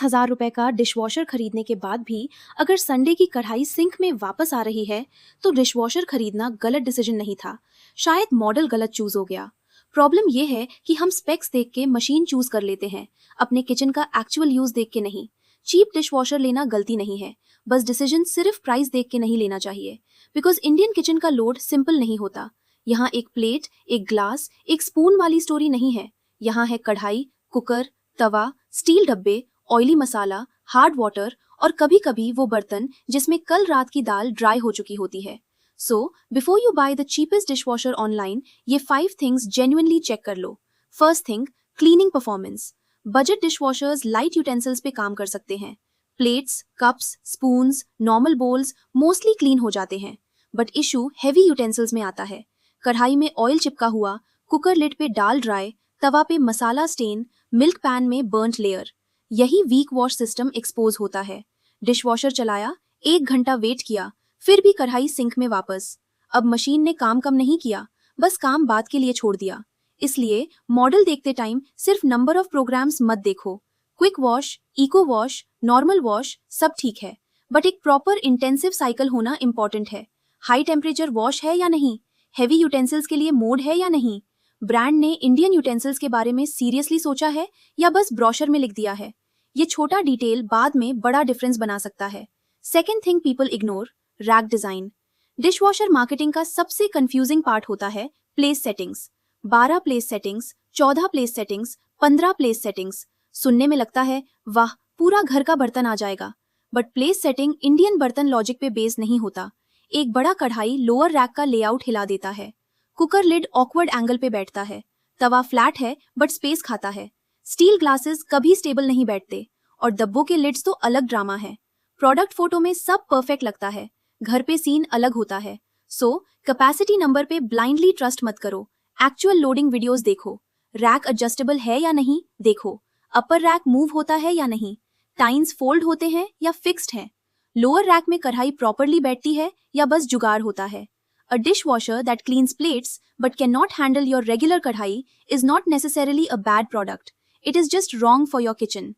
₹10,000 का डिशवॉशर खरीदने के बाद भी अगर संडे की कढ़ाई सिंक में वापस आ रही है तो डिशवॉशर खरीदना गलत डिसीजन नहीं था। शायद मॉडल गलत चूज हो गया। प्रॉब्लम यह है कि हम स्पेक्स देख के मशीन चूज कर लेते हैं, अपने किचन का एक्चुअल यूज देख के नहीं। चीप डिशवॉशर लेना गलती नहीं है, बस डिसीजन सिर्फ प्राइस देख के नहीं लेना चाहिए। बिकॉज इंडियन किचन का लोड सिंपल नहीं होता। यहाँ एक प्लेट, एक ग्लास, एक स्पून वाली स्टोरी नहीं है। यहाँ है कढ़ाई, कुकर, तवा, स्टील डब्बे, ऑयली मसाला, हार्ड वाटर और कभी कभी वो बर्तन जिसमें कल रात की दाल ड्राई हो चुकी होती है। So before you buy the cheapest dishwasher online, ये 5 थिंग्स जेन्युइनली चेक कर लो। First thing, cleaning performance. Budget dishwashers light utensils पे काम कर सकते हैं। Plates, cups, spoons, normal bowls mostly clean हो जाते हैं। बट इशू हेवी यूटेंसिल्स में आता है। कढ़ाई में ऑयल चिपका हुआ, कुकर लिड पे दाल ड्राई, तवा पे मसाला स्टेन, मिल्क पैन में बर्न्ट लेयर। यही वीक वॉश सिस्टम एक्सपोज होता है। डिशवॉशर चलाया, 1 घंटा वेट किया, फिर भी कढ़ाई सिंक में वापस। अब मशीन ने काम कम नहीं किया, बस काम बाद के लिए छोड़ दिया। इसलिए मॉडल देखते टाइम सिर्फ नंबर ऑफ प्रोग्राम्स मत देखो। Quick wash, eco wash, normal wash सब ठीक है, बट एक प्रॉपर इंटेंसिव साइकिल होना इंपॉर्टेंट है। हाई टेम्परेचर वॉश है या नहीं, हेवी यूटेंसिल्स के लिए मोड है या नहीं, ब्रांड ने इंडियन यूटेंसिल्स के बारे में सीरियसली सोचा है या बस ब्रोशर में लिख दिया है। ये छोटा डिटेल बाद में बड़ा डिफरेंस बना सकता है। Second thing people ignore, rack design. Dishwasher marketing का सबसे कंफ्यूजिंग पार्ट होता है place settings. 12 place settings, 14 place settings, 15 place settings. सुनने में लगता है वाह, पूरा घर का बर्तन आ जाएगा। बट प्लेस सेटिंग इंडियन बर्तन लॉजिक पे बेस्ड नहीं होता। एक बड़ा कढ़ाई लोअर रैक का लेआउट हिला देता है। कुकर लिड ऑकवर्ड एंगल पे बैठता है। तवा फ्लैट है बट स्पेस खाता है। स्टील ग्लासेस कभी स्टेबल नहीं बैठते। और डब्बों के लिड्स तो अलग ड्रामा है। प्रोडक्ट फोटो में सब परफेक्ट लगता है, घर पे सीन अलग होता है। सो कैपेसिटी नंबर पे ब्लाइंडली ट्रस्ट मत करो। एक्चुअल लोडिंग वीडियोस देखो। रैक एडजस्टेबल है या नहीं देखो। अपर रैक मूव होता है या नहीं, टाइन्स फोल्ड होते हैं या फिक्स्ड हैं, लोअर रैक में कढ़ाई प्रॉपरली बैठती है या बस जुगाड़ होता है। A dishwasher that cleans plates but cannot handle your regular kadhai is not necessarily a bad product. It is just wrong for your kitchen.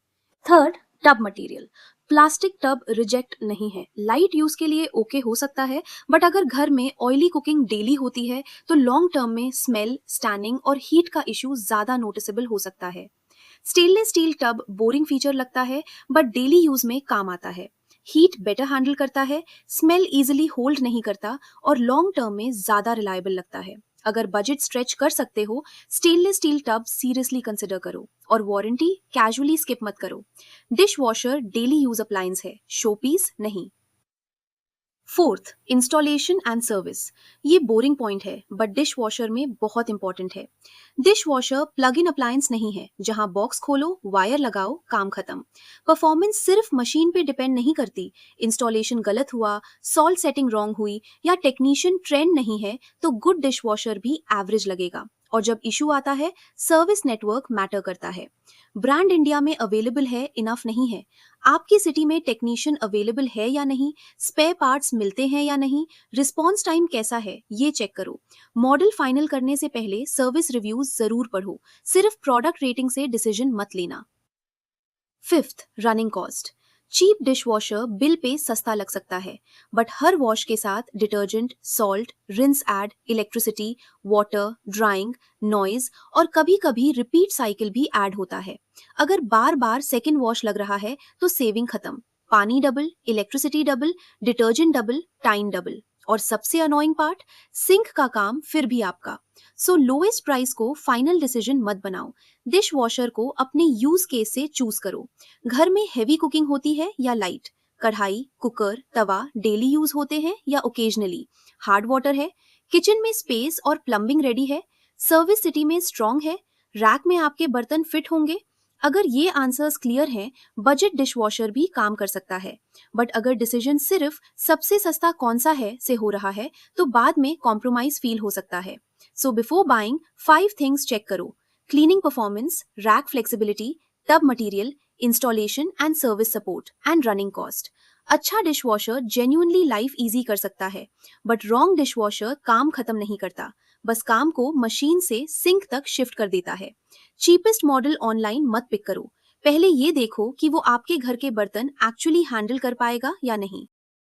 Third, tub material. Plastic tub reject नहीं है, light use के लिए okay हो सकता है, but अगर घर में ऑयली कुकिंग डेली होती है तो लॉन्ग टर्म में स्मेल, स्टैनिंग और हीट का इशू ज्यादा नोटिसेबल हो सकता है। Stainless steel tub boring feature लगता है बट डेली यूज में काम आता है। हीट बेटर हैंडल करता है, स्मेल इजीली होल्ड नहीं करता और लॉन्ग टर्म में ज्यादा रिलायबल लगता है। अगर बजट स्ट्रेच कर सकते हो, stainless steel tub seriously consider करो। और वारंटी कैजुअली स्किप मत करो। Dish washer daily use appliance है, शो पीस नहीं। Fourth, installation and service. ये बोरिंग पॉइंट है बट डिश वॉशर में बहुत इंपॉर्टेंट है। Dish washer plug in appliance नहीं है जहां बॉक्स खोलो, वायर लगाओ, काम खत्म। परफॉर्मेंस सिर्फ मशीन पे डिपेंड नहीं करती। इंस्टॉलेशन गलत हुआ, सॉल्ट सेटिंग रॉन्ग हुई या टेक्नीशियन ट्रेंड नहीं है तो गुड डिश वॉशर भी एवरेज लगेगा। और जब इशू आता है, सर्विस नेटवर्क मैटर करता है। ब्रांड इंडिया में अवेलेबल है इनफ नहीं है। आपकी सिटी में टेक्नीशियन अवेलेबल है या नहीं, स्पेयर पार्ट्स मिलते हैं या नहीं, रिस्पॉन्स टाइम कैसा है, ये चेक करो। मॉडल फाइनल करने से पहले सर्विस रिव्यूज जरूर पढ़ो। सिर्फ प्रोडक्ट रेटिंग से डिसीजन मत लेना। Fifth, running cost. Cheap dishwasher bill पे सस्ता लग सकता है, बट हर वॉश के साथ detergent, salt, rinse add, electricity, water, drawing, noise और कभी कभी रिपीट साइकिल भी ऐड होता है। अगर बार बार सेकेंड वॉश लग रहा है तो सेविंग खत्म। पानी double, electricity double, detergent double, time double. और सबसे अनोइंग पार्ट, सिंक का काम फिर भी आपका। सो लोएस्ट प्राइस को फाइनल डिसीजन मत बनाओ। डिश वॉशर को अपने यूज केस से चूज करो। घर में हेवी कुकिंग होती है या लाइट, कढ़ाई, कुकर, तवा डेली यूज होते हैं या ओकेजनली, हार्ड वाटर है, किचन में स्पेस और प्लम्बिंग रेडी है, सर्विस सिटी में स्ट्रांग है, रैक में आपके बर्तन फिट होंगे। अगर ये आंसर्स क्लियर हैं, बजट डिशवॉशर भी काम कर सकता है। बट अगर डिसीजन सिर्फ सबसे सस्ता कौन सा है से हो रहा है तो बाद में कॉम्प्रोमाइज फील हो सकता है। So before buying 5 things check करो। Cleaning performance, rack flexibility, tub material, installation and service support and running cost. अच्छा डिशवॉशर जेन्युइनली लाइफ इजी कर सकता है, बट रॉन्ग डिशवॉशर काम खत्म नहीं करता, बस काम को मशीन से सिंक तक शिफ्ट कर देता है। चीपेस्ट मॉडल ऑनलाइन मत पिक करो, पहले ये देखो कि वो आपके घर के बर्तन एक्चुअली हैंडल कर पाएगा या नहीं।